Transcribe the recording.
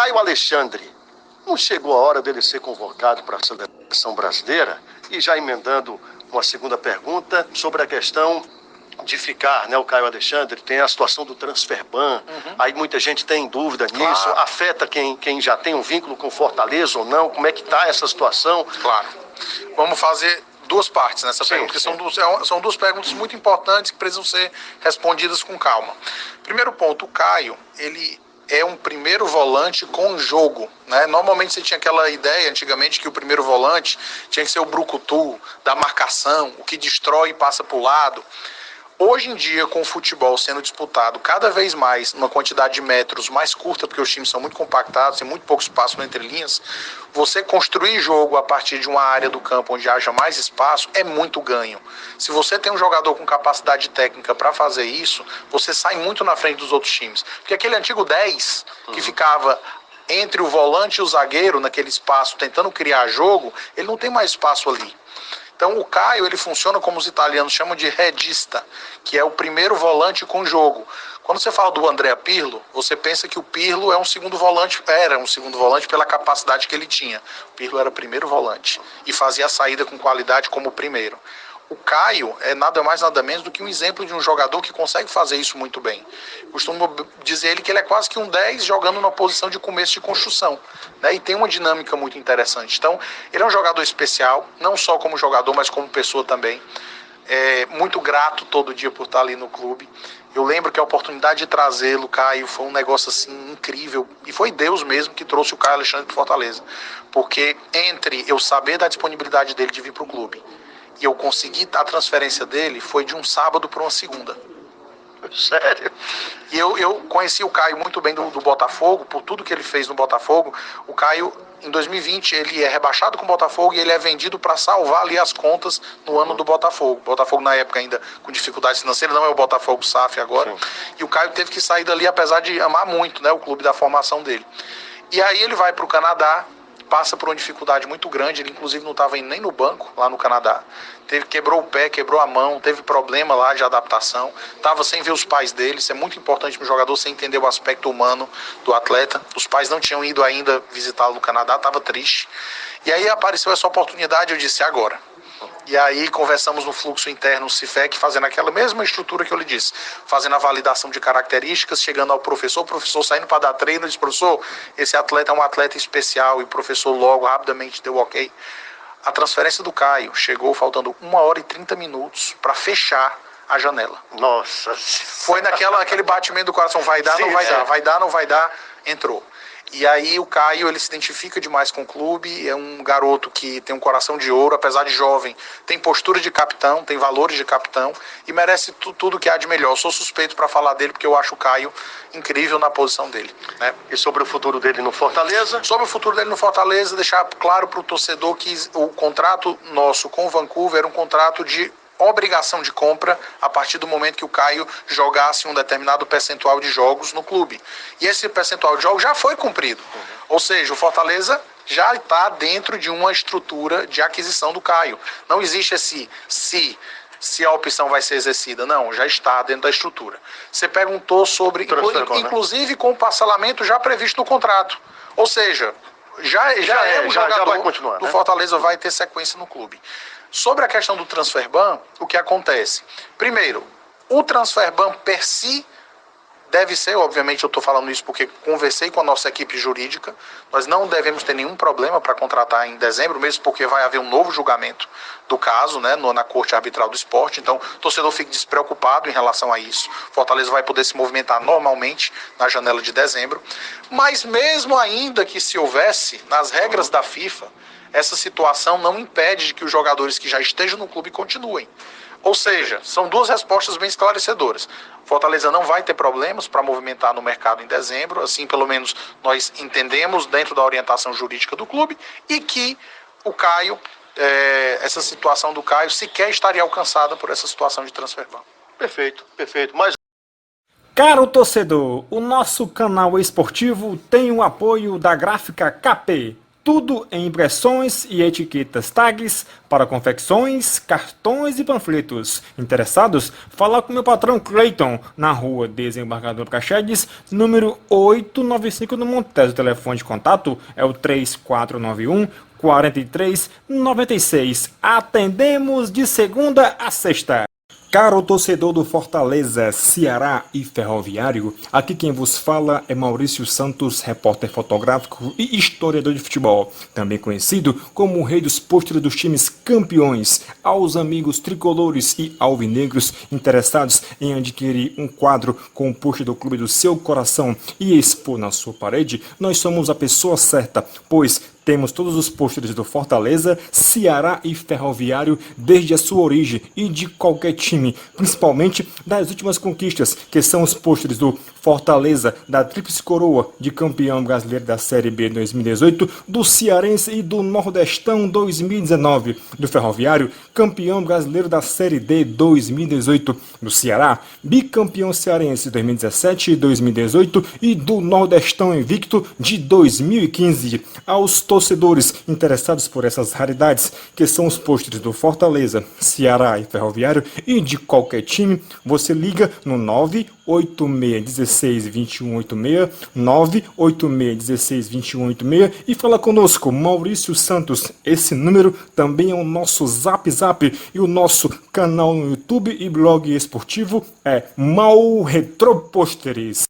Caio Alexandre, não chegou a hora dele ser convocado para a seleção brasileira? E já emendando uma segunda pergunta sobre a questão de ficar, né? O Caio Alexandre tem a situação do transfer ban, aí muita gente tem dúvida nisso, afeta quem já tem um vínculo com Fortaleza ou não, como é que está essa situação? Claro. Vamos fazer duas partes nessa pergunta, porque são duas perguntas muito importantes que precisam ser respondidas com calma. Primeiro ponto, o Caio, ele é um primeiro volante com jogo, né? Normalmente você tinha aquela ideia antigamente que o primeiro volante tinha que ser o brucutu da marcação, o que destrói e passa para o lado. Hoje em dia, com o futebol sendo disputado cada vez mais numa quantidade de metros mais curta, porque os times são muito compactados, tem muito pouco espaço entre linhas, você construir jogo a partir de uma área do campo onde haja mais espaço é muito ganho. Se você tem um jogador com capacidade técnica para fazer isso, você sai muito na frente dos outros times. Porque aquele antigo 10 que ficava entre o volante e o zagueiro, naquele espaço, tentando criar jogo, ele não tem mais espaço ali. Então o Caio, ele funciona como os italianos chamam de regista, que é o primeiro volante com jogo. Quando você fala do Andrea Pirlo, você pensa que o Pirlo é um segundo volante, era um segundo volante pela capacidade que ele tinha. O Pirlo era primeiro volante e fazia a saída com qualidade como primeiro. O Caio é nada mais nada menos do que um exemplo de um jogador que consegue fazer isso muito bem. Costumo dizer ele que ele é quase que um 10 jogando na posição de começo de construção, né? E tem uma dinâmica muito interessante. Então, ele é um jogador especial, não só como jogador, mas como pessoa também. É muito grato todo dia por estar ali no clube. Eu lembro que a oportunidade de trazê-lo, Caio, foi um negócio assim incrível. E foi Deus mesmo que trouxe o Caio Alexandre para Fortaleza. Porque entre eu saber da disponibilidade dele de vir para o clube e eu consegui a transferência dele, foi de um sábado para uma segunda. Sério? E eu conheci o Caio muito bem do Botafogo, por tudo que ele fez no Botafogo. O Caio, em 2020, ele é rebaixado com o Botafogo e ele é vendido para salvar ali as contas no ano do Botafogo. O Botafogo, na época, ainda com dificuldades financeiras, não é o Botafogo SAF agora. Sim. E o Caio teve que sair dali, apesar de amar muito, né, o clube da formação dele. E aí ele vai para o Canadá, passa por uma dificuldade muito grande, ele inclusive não estava nem no banco lá no Canadá, quebrou o pé, quebrou a mão, teve problema lá de adaptação, estava sem ver os pais dele. Isso é muito importante para o jogador, sem entender o aspecto humano do atleta. Os pais não tinham ido ainda visitá-lo no Canadá, estava triste. E aí apareceu essa oportunidade, eu disse, agora. E aí conversamos no fluxo interno, o CIFEC, fazendo aquela mesma estrutura que eu lhe disse, fazendo a validação de características, chegando ao professor, o professor saindo para dar treino, disse, professor, esse atleta é um atleta especial, e o professor logo, rapidamente, deu ok. A transferência do Caio chegou faltando 1 hora e 30 minutos para fechar a janela. Nossa. Foi naquele batimento do coração, vai dar, sim, não vai dar, vai dar, não vai dar, entrou. E aí o Caio, ele se identifica demais com o clube, é um garoto que tem um coração de ouro, apesar de jovem, tem postura de capitão, tem valores de capitão e merece tudo que há de melhor. Eu sou suspeito para falar dele porque eu acho o Caio incrível na posição dele, né? E sobre o futuro dele no Fortaleza? Sobre o futuro dele no Fortaleza, deixar claro para o torcedor que o contrato nosso com o Vancouver era um contrato de obrigação de compra a partir do momento que o Caio jogasse um determinado percentual de jogos no clube. E esse percentual de jogos já foi cumprido. Ou seja, o Fortaleza já está dentro de uma estrutura de aquisição do Caio. Não existe esse se a opção vai ser exercida. Não, já está dentro da estrutura. Você perguntou sobre, inclusive com o parcelamento já previsto no contrato. Ou seja, já é um jogador vai continuar, do Fortaleza, vai ter sequência no clube. Sobre a questão do transfer ban, o que acontece? Primeiro, o transfer ban per si deve ser, obviamente eu estou falando isso porque conversei com a nossa equipe jurídica, nós não devemos ter nenhum problema para contratar em dezembro, mesmo porque vai haver um novo julgamento do caso, né, na Corte Arbitral do Esporte, então o torcedor fique despreocupado em relação a isso. Fortaleza vai poder se movimentar normalmente na janela de dezembro, mas mesmo ainda que se houvesse, nas regras da FIFA, essa situação não impede de que os jogadores que já estejam no clube continuem. Ou seja, são duas respostas bem esclarecedoras. Fortaleza não vai ter problemas para movimentar no mercado em dezembro, assim pelo menos nós entendemos dentro da orientação jurídica do clube, e que o Caio, essa situação do Caio sequer estaria alcançada por essa situação de transfer ban. Perfeito, perfeito. Mas... Caro torcedor, o nosso canal esportivo tem o apoio da Gráfica KP. Tudo em impressões e etiquetas, tags para confecções, cartões e panfletos. Interessados? Fala com meu patrão Clayton, na rua Desembargador Praxedes, número 895 no Montes. O telefone de contato é o 3491 4396. Atendemos de segunda a sexta. Caro torcedor do Fortaleza, Ceará e Ferroviário, aqui quem vos fala é Maurício Santos, repórter fotográfico e historiador de futebol, também conhecido como o rei dos pôsteres dos times campeões. Aos amigos tricolores e alvinegros interessados em adquirir um quadro com o pôster do clube do seu coração e expor na sua parede, nós somos a pessoa certa, pois temos todos os pôsteres do Fortaleza, Ceará e Ferroviário desde a sua origem e de qualquer time, principalmente das últimas conquistas, que são os pôsteres do Fortaleza, da Tríplice Coroa de campeão brasileiro da Série B 2018, do Cearense e do Nordestão 2019, do Ferroviário, campeão brasileiro da Série D 2018, do Ceará, bicampeão cearense 2017 e 2018 e do Nordestão invicto de 2015. Aos torcedores interessados por essas raridades, que são os pôsteres do Fortaleza, Ceará e Ferroviário e de qualquer time, você liga no 986162186, 986162186 e fala conosco, Maurício Santos. Esse número também é o nosso Zap e o nosso canal no YouTube e blog esportivo é Mau Retropôsteres.